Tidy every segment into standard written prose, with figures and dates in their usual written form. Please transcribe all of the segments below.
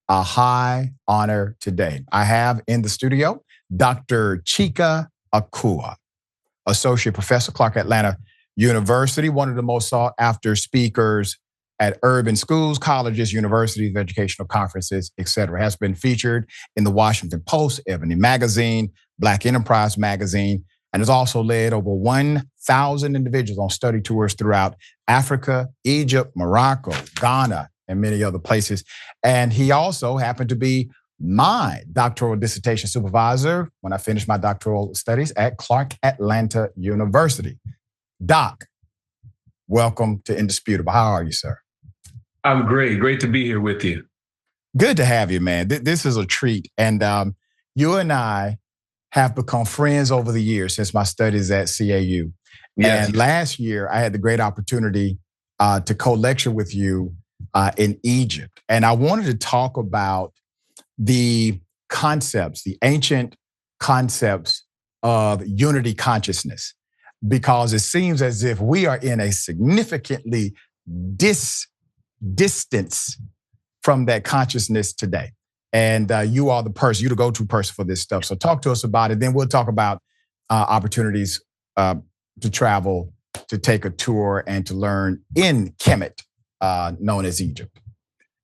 a high honor today. I have in the studio Dr. Chike Akua, Associate Professor, Clark Atlanta University, one of the most sought after speakers at urban schools, colleges, universities, educational conferences, etc. Has been featured in the Washington Post, Ebony Magazine, Black Enterprise Magazine, and has also led over 1,000 individuals on study tours throughout Africa, Egypt, Morocco, Ghana, and many other places. And he also happened to be my doctoral dissertation supervisor when I finished my doctoral studies at Clark Atlanta University. Doc, welcome to Indisputable. How are you, sir? I'm great. Great to be here with you. Good to have you, man. This is a treat. And you and I have become friends over the years since my studies at CAU. Yes. And last year, I had the great opportunity to co-lecture with you in Egypt. And I wanted to talk about the concepts, the ancient concepts of unity consciousness, because it seems as if we are in a significantly distance from that consciousness today. And you are the person, you're the go-to person for this stuff. So talk to us about it. Then we'll talk about opportunities to travel, to take a tour, and to learn in Kemetic, known as Egypt.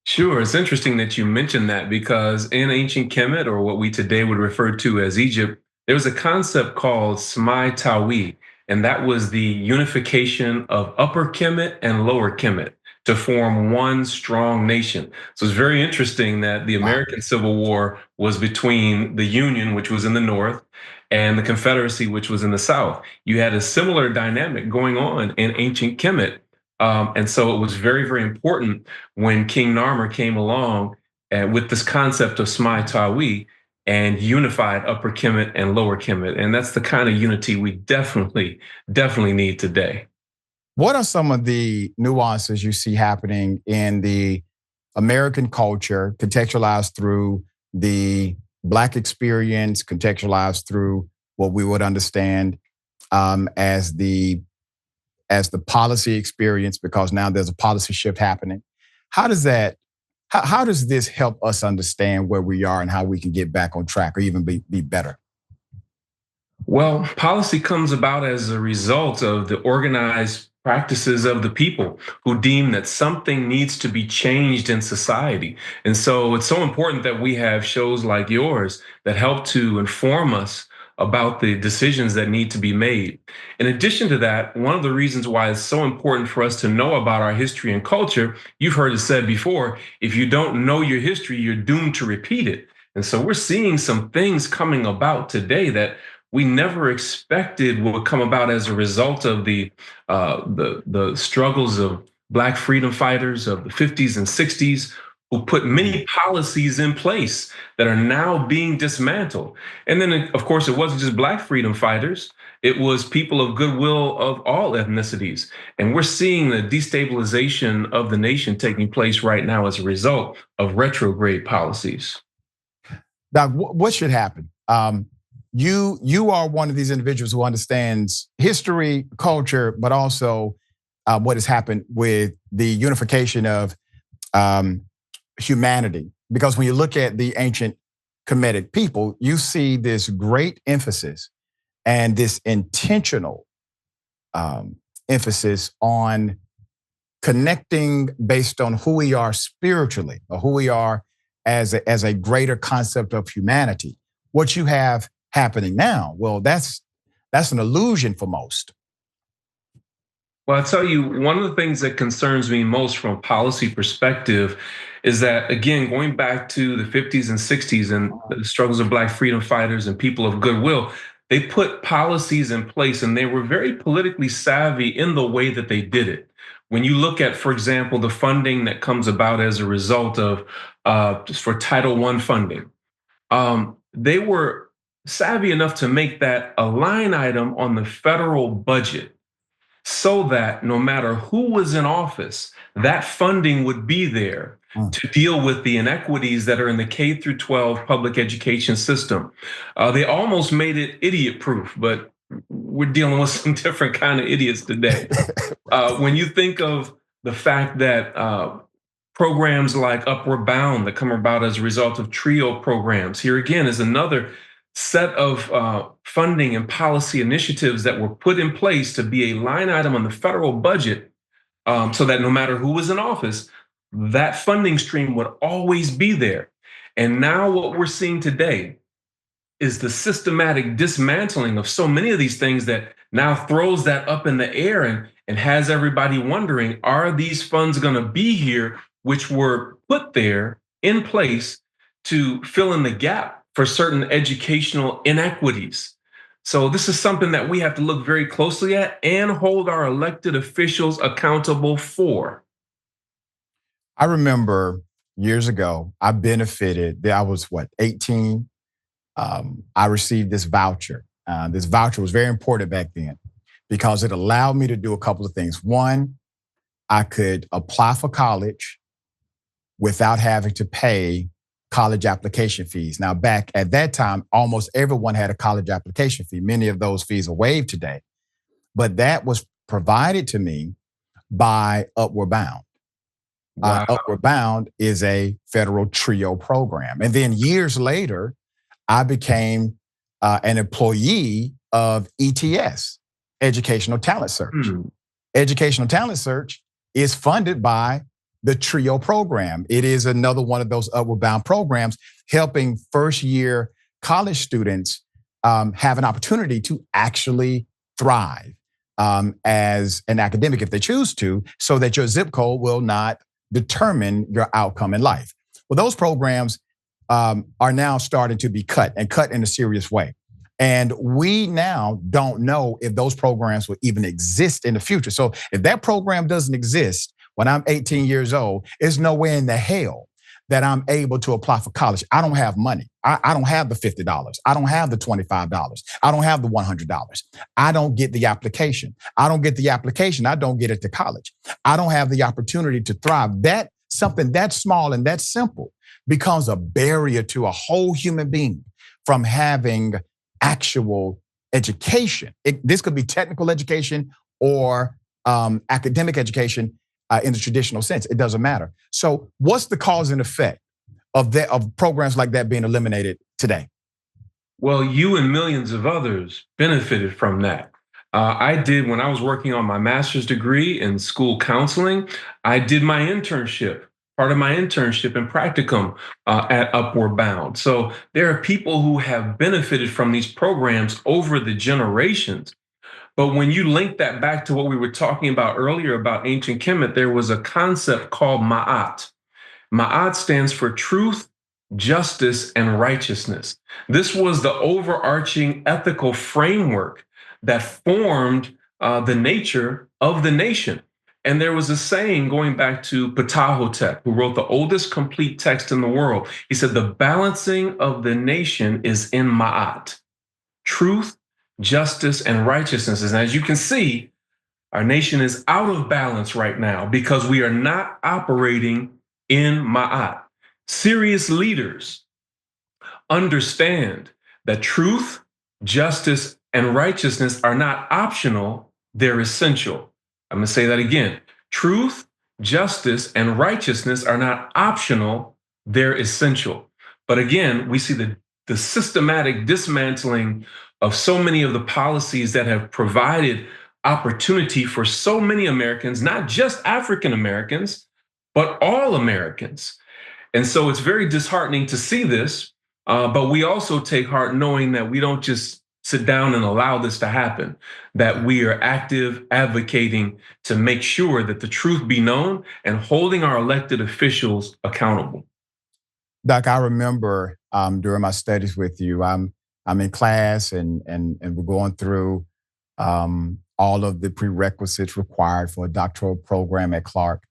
Sure. It's interesting that you mentioned that, because in ancient Kemet, or what we today would refer to as Egypt, there was a concept called Smai Tawi, and that was the unification of Upper Kemet and Lower Kemet to form one strong nation. So it's very interesting that the American Civil War was between the Union, which was in the north, and the Confederacy, which was in the south. You had a similar dynamic going on in ancient Kemet. And so it was very, very important when King Narmer came along with this concept of Smai Tawi and unified Upper Kemet and Lower Kemet. And that's the kind of unity we definitely need today. What are some of the nuances you see happening in the American culture, contextualized through the Black experience, contextualized through what we would understand as the policy experience, because now there's a policy shift happening? How does this help us understand where we are and how we can get back on track or even be better? Well, policy comes about as a result of the organized practices of the people who deem that something needs to be changed in society. And so it's so important that we have shows like yours that help to inform us about the decisions that need to be made. In addition to that, one of the reasons why it's so important for us to know about our history and culture, you've heard it said before, if you don't know your history, you're doomed to repeat it. And so we're seeing some things coming about today that we never expected would come about as a result of the struggles of Black freedom fighters of the 50s and 60s, who put many policies in place that are now being dismantled. And then, of course, it wasn't just Black freedom fighters. It was people of goodwill of all ethnicities. And we're seeing the destabilization of the nation taking place right now as a result of retrograde policies. Now, what should happen? You are one of these individuals who understands history, culture, but also what has happened with the unification of humanity. Because when you look at the ancient Kemetic people, you see this great emphasis and this intentional emphasis on connecting based on who we are spiritually, or who we are as a greater concept of humanity. What you have happening now, well, that's an illusion for most. Well, I'll tell you, one of the things that concerns me most from a policy perspective is that, again, going back to the 50s and 60s and the struggles of Black freedom fighters and people of goodwill, they put policies in place and they were very politically savvy in the way that they did it. When you look at, for example, the funding that comes about as a result of for Title I funding, they were savvy enough to make that a line item on the federal budget, so that no matter who was in office, that funding would be there to deal with the inequities that are in the K through 12 public education system. They almost made it idiot proof, but we're dealing with some different kind of idiots today. When you think of the fact that Programs like Upward Bound that come about as a result of TRIO programs. Here again is another set of funding and policy initiatives that were put in place to be a line item on the federal budget, so that no matter who was in office, that funding stream would always be there. And now what we're seeing today is the systematic dismantling of so many of these things that now throws that up in the air and has everybody wondering, are these funds going to be here, which were put there in place to fill in the gap for certain educational inequities? So this is something that we have to look very closely at and hold our elected officials accountable for. I remember years ago, I benefited, I was 18. I received this voucher. This voucher was very important back then because it allowed me to do a couple of things. One, I could apply for college without having to pay college application fees. Now, back at that time, almost everyone had a college application fee. Many of those fees are waived today, but that was provided to me by Upward Bound. Wow. Upward Bound is a federal TRIO program. And then years later, I became an employee of ETS, Educational Talent Search. Educational Talent Search is funded by the TRIO program. It is another one of those Upward Bound programs helping first-year college students have an opportunity to actually thrive as an academic if they choose to, so that your zip code will not determine your outcome in life. Well, those programs are now starting to be cut in a serious way. And we now don't know if those programs will even exist in the future. So if that program doesn't exist when I'm 18 years old, there's no way in the hell that I'm able to apply for college. I don't have money. I don't have the $50. I don't have the $25. I don't have the $100. I don't get the application. I don't get the application. I don't get it to college. I don't have the opportunity to thrive. That something that small and that simple becomes a barrier to a whole human being from having actual education. This could be technical education or academic education in the traditional sense. It doesn't matter. So what's the cause and effect of programs like that being eliminated today? Well, you and millions of others benefited from that. I did, when I was working on my master's degree in school counseling, I did my internship, part of my internship and practicum at Upward Bound. So there are people who have benefited from these programs over the generations. But when you link that back to what we were talking about earlier about ancient Kemet, there was a concept called Maat. Maat stands for truth, justice, and righteousness. This was the overarching ethical framework that formed the nature of the nation. And there was a saying going back to Ptahhotep, who wrote the oldest complete text in the world. He said, the balancing of the nation is in Maat. Truth, justice, and righteousness. And as you can see, our nation is out of balance right now because we are not operating in Ma'at. Serious leaders understand that truth, justice, and righteousness are not optional, they're essential. I'm gonna say that again. Truth, justice, and righteousness are not optional, they're essential. But again, we see the systematic dismantling of so many of the policies that have provided opportunity for so many Americans, not just African Americans, but all Americans. And so it's very disheartening to see this, but we also take heart knowing that we don't just sit down and allow this to happen, that we are active advocating to make sure that the truth be known and holding our elected officials accountable. Doc, I remember during my studies with you, I'm in class and we're going through all of the prerequisites required for a doctoral program at Clark.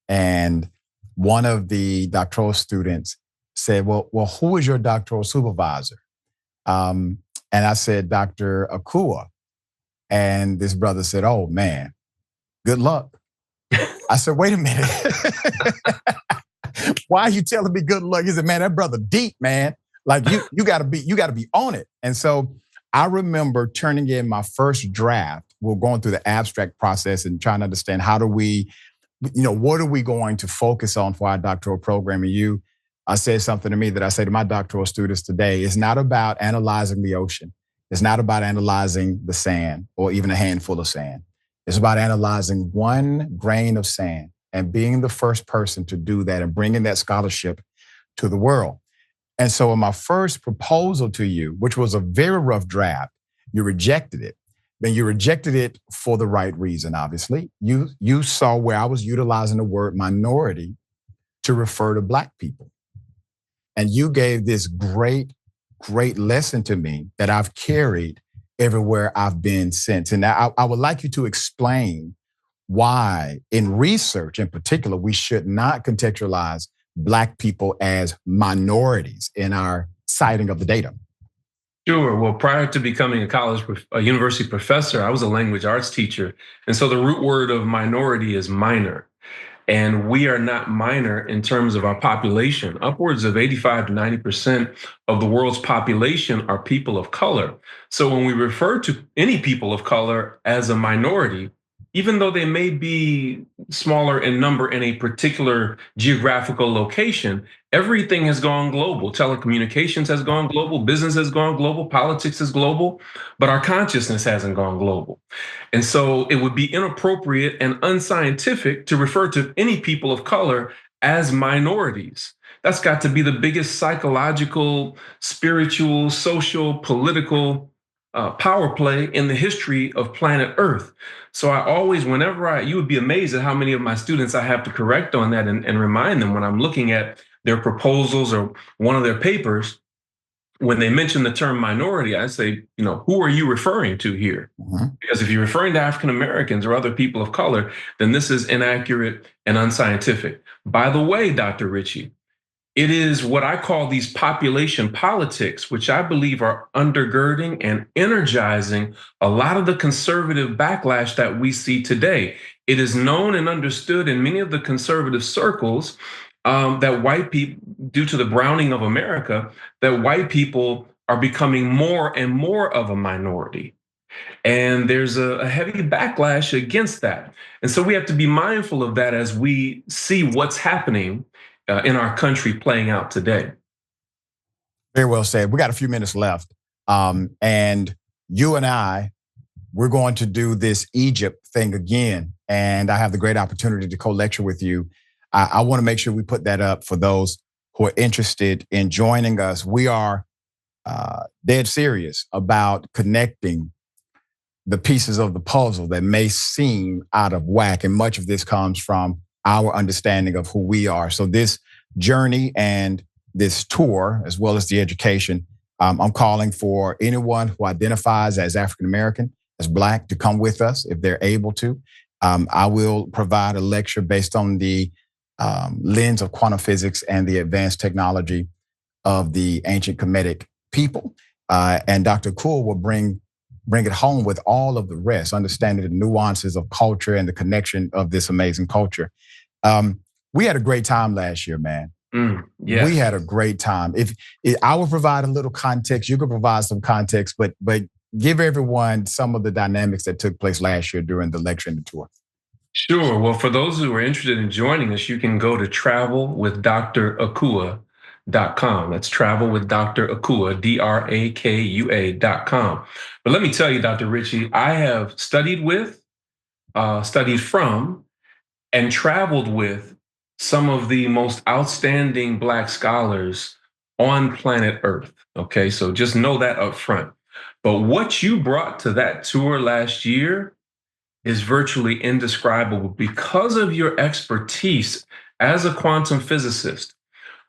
And one of the doctoral students said, well, who is your doctoral supervisor? And I said, Dr. Akua. And this brother said, oh man, good luck. I said, wait a minute. Why are you telling me good luck? He said, man, that brother deep, man. Like you gotta be on it. And so I remember turning in my first draft. We're going through the abstract process and trying to understand how do we what are we going to focus on for our doctoral program? And I said something to me that I say to my doctoral students today. It's not about analyzing the ocean. It's not about analyzing the sand or even a handful of sand. It's about analyzing one grain of sand and being the first person to do that and bringing that scholarship to the world. And so in my first proposal to you, which was a very rough draft, you rejected it. Then you rejected it for the right reason, obviously. You saw where I was utilizing the word minority to refer to Black people. And you gave this great lesson to me that I've carried everywhere I've been since. And I would like you to explain why, in research in particular, we should not contextualize Black people as minorities in our citing of the data. Sure. Well, prior to becoming a university professor, I was a language arts teacher. And so the root word of minority is minor. And we are not minor in terms of our population. Upwards of 85 to 90% of the world's population are people of color. So when we refer to any people of color as a minority, even though they may be smaller in number in a particular geographical location, everything has gone global. Telecommunications has gone global, business has gone global, politics is global, but our consciousness hasn't gone global. And so it would be inappropriate and unscientific to refer to any people of color as minorities. That's got to be the biggest psychological, spiritual, social, political power play in the history of planet Earth. So I always, you would be amazed at how many of my students I have to correct on that and remind them when I'm looking at their proposals or one of their papers, when they mention the term minority, I say, who are you referring to here? Mm-hmm. Because if you're referring to African Americans or other people of color, then this is inaccurate and unscientific. By the way, Dr. Richey, it is what I call these population politics, which I believe are undergirding and energizing a lot of the conservative backlash that we see today. It is known and understood in many of the conservative circles that white people, due to the browning of America, that white people are becoming more and more of a minority. And there's a heavy backlash against that. And so we have to be mindful of that as we see what's happening in our country playing out today. Very well said. We got a few minutes left. And you and we're going to do this Egypt thing again. And I have the great opportunity to co-lecture with you. I want to make sure we put that up for those who are interested in joining us. We are dead serious about connecting the pieces of the puzzle that may seem out of whack. And much of this comes from our understanding of who we are. So this journey and this tour, as well as the education, I'm calling for anyone who identifies as African American, as Black, to come with us if they're able to. I will provide a lecture based on the lens of quantum physics and the advanced technology of the ancient Kemetic people. And Dr. Akua will bring it home with all of the rest, understanding the nuances of culture and the connection of this amazing culture. We had a great time last year, man. Yes. We had a great time. If I will provide a little context, you can provide some context, but give everyone some of the dynamics that took place last year during the lecture and the tour. Sure. Well, for those who are interested in joining us, you can go to travelwithdrakua.com. That's travel with Dr. Akua, DRAKUA.com. But let me tell you, Dr. Richey, I have studied with, studied from, and traveled with some of the most outstanding Black scholars on planet Earth. Okay, so just know that up front. But what you brought to that tour last year is virtually indescribable because of your expertise as a quantum physicist.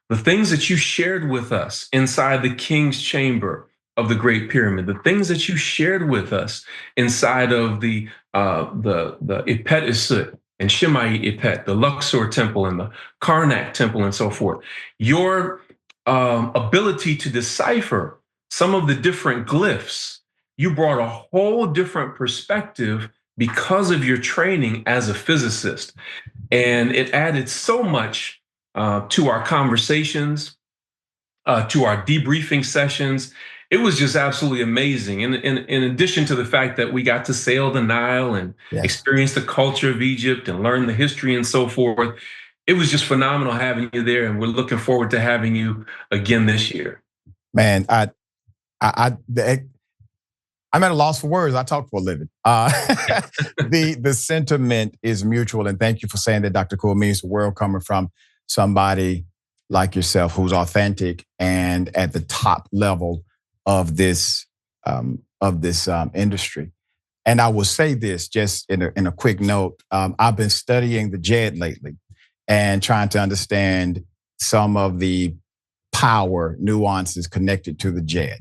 The things that you shared with us inside the King's Chamber of the Great Pyramid, the things that you shared with us inside of the Ipet Isut and Shemai Ipet, the Luxor Temple and the Karnak Temple and so forth. Your ability to decipher some of the different glyphs, you brought a whole different perspective because of your training as a physicist. And it added so much to our conversations, to our debriefing sessions. it was just absolutely amazing. And in addition to the fact that we got to sail the Nile and experience the culture of Egypt and learn the history and so forth, it was just phenomenal having you there. And we're looking forward to having you again this year. Man, I'm at a loss for words. I talk for a living. The sentiment is mutual, and thank you for saying that, Dr. Akua. Means the world coming from somebody like yourself who's authentic and at the top level of this industry. And I will say this just in a quick note. I've been studying the JED lately and trying to understand some of the power nuances connected to the JED.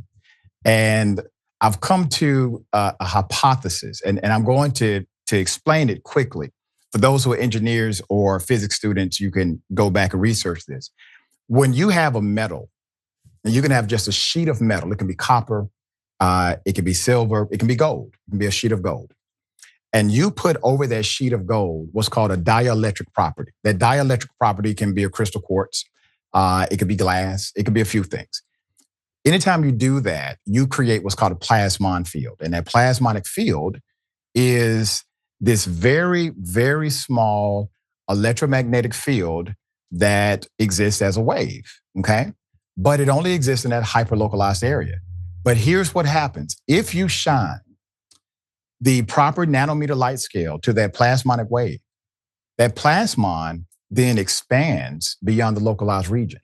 And I've come to a hypothesis, and I'm going to explain it quickly. For those who are engineers or physics students, you can go back and research this. When you have a metal, and you can have just a sheet of metal, it can be copper, it can be silver, it can be gold, it can be a sheet of gold. And you put over that sheet of gold what's called a dielectric property. That dielectric property can be a crystal quartz, it could be glass, it could be a few things. Anytime you do that, you create what's called a plasmon field. And that plasmonic field is this very, very small electromagnetic field that exists as a wave, okay? But it only exists in that hyperlocalized area. But here's what happens. If you shine the proper nanometer light scale to that plasmonic wave, that plasmon then expands beyond the localized region,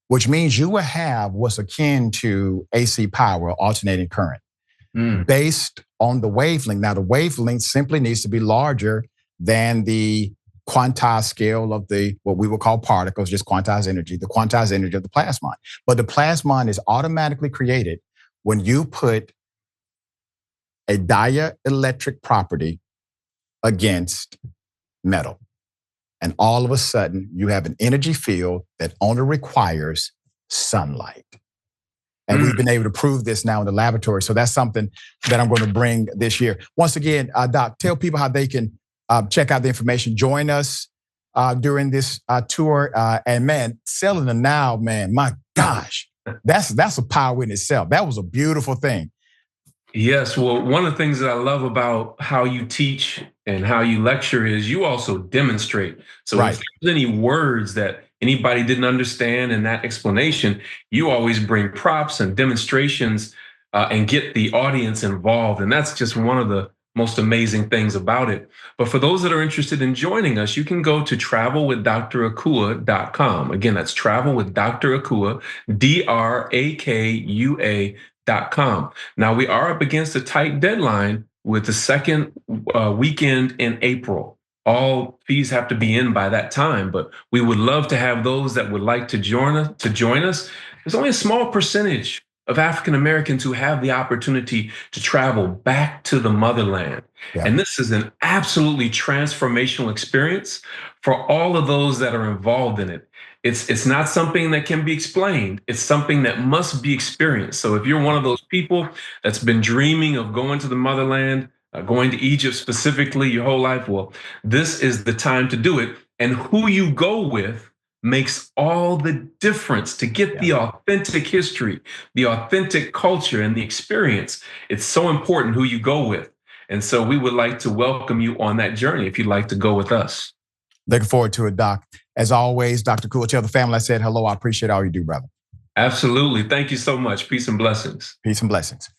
which means you will have what's akin to AC power, alternating current, based on the wavelength. Now, the wavelength simply needs to be larger than the quantized scale of what we would call particles, just quantized energy, the quantized energy of the plasmon. But the plasmon is automatically created when you put a dielectric property against metal. And all of a sudden, you have an energy field that only requires sunlight. And we've been able to prove this now in the laboratory. So that's something that I'm going to bring this year. Once again, Doc, tell people how they can check out the information. Join us during this tour. And man, selling the now, man, my gosh, that's a power in itself. That was a beautiful thing. Yes, well, one of the things that I love about how you teach and how you lecture is you also demonstrate. So if there's any words that anybody didn't understand in that explanation, you always bring props and demonstrations and get the audience involved. And that's just one of the most amazing things about it. But for those that are interested in joining us, you can go to travelwithdrakua.com. Again, that's travelwithdrakua, DRAKUA.com. Now, we are up against a tight deadline with the second weekend in April. All fees have to be in by that time, but we would love to have those that would like to join us. There's only a small percentage of African Americans who have the opportunity to travel back to the motherland. And this is an absolutely transformational experience for all of those that are involved in it. It's not something that can be explained. It's something that must be experienced. So if you're one of those people that's been dreaming of going to the motherland, going to Egypt specifically your whole life, well, this is the time to do it. And who you go with makes all the difference to get the authentic history, the authentic culture, and the experience. It's so important who you go with. And so we would like to welcome you on that journey if you'd like to go with us. Looking forward to it, Doc. As always, Dr. Akua, tell the family I said hello. I appreciate all you do, brother. Absolutely. Thank you so much. Peace and blessings. Peace and blessings.